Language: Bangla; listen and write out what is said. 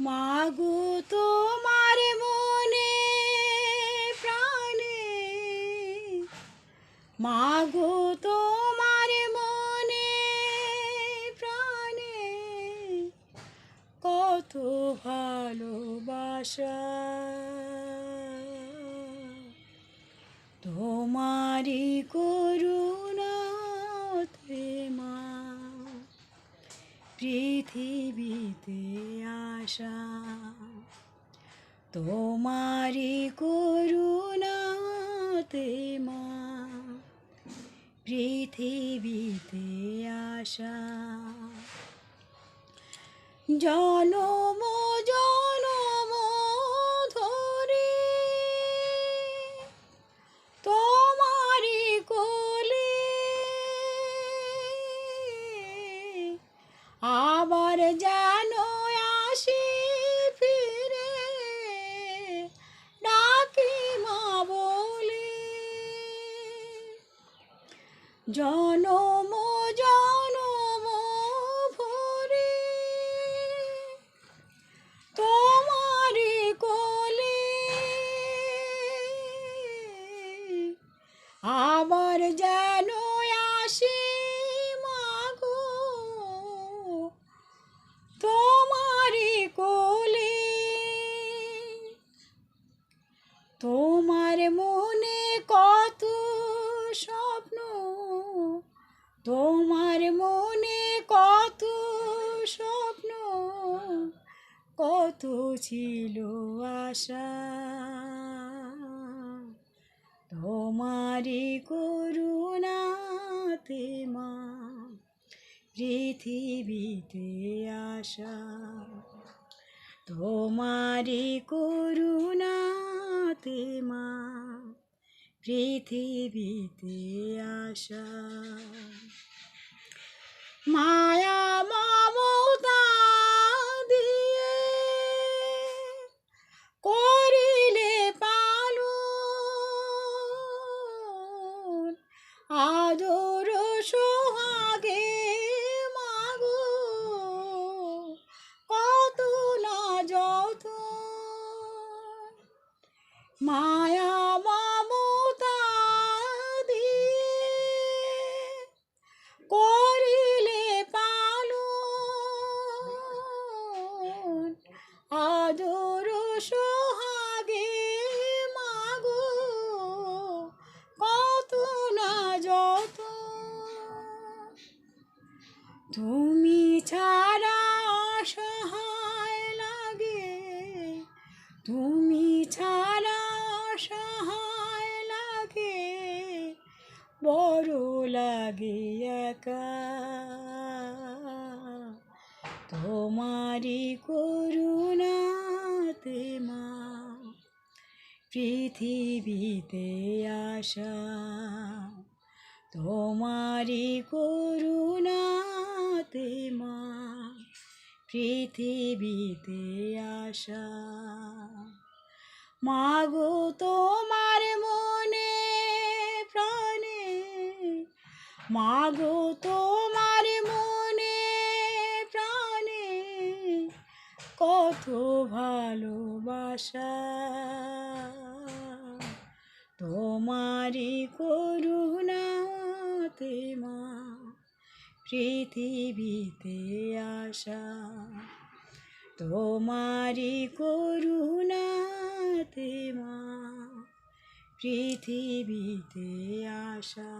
মাগো তোমার মনে প্রাণে, মাগো তোমার মনে প্রাণে কত ভালোবাসা, তোমারি করুণাতে মা পৃথিবীতে আসা, তোমারি করুণাতে মা পৃথিবীতে আসা। জনম জনম ধরে তোমারি কোলে আবার যেন আসি ফিরে, ডাকি মা বলে। জনম জনম ভরে তোমারি কোলে আবার যেন আসি মাগো তোমারি কোলে। তোমার মনে কত স্বপ্ন, তোমার মনে কত স্বপ্ন, কত ছিল আশা, তোমারি করুণাতে মা পৃথিবীতে আসা, তোমারি করুণাতে মা পৃথিবীতে আসা। মায়া মমতা দিয়ে করিলে পালন, আদর সোহাগে মাগো কত না যতন। মায়া মমতা দিয়ে করিলে পালন, আদর সোহাগে মাগো কত না যতন। তুমি ছাড়া অসহায় লাগে, তুমি ছাড়া অসহায় লাগে, বড় লাগে একা, তোমারি করুণাতে মা পৃথিবীতে আসা, তোমারি করুণাতে মা পৃথিবীতে আসা। মাগো তোমার মনে প্রাণে, মাগো তোমার মনে প্রাণে কত ভালোবাসা, তোমারি করুণাতে মা পৃথিবীতে আসা, তোমারি করুণাতে মা পৃথিবীতে আসা।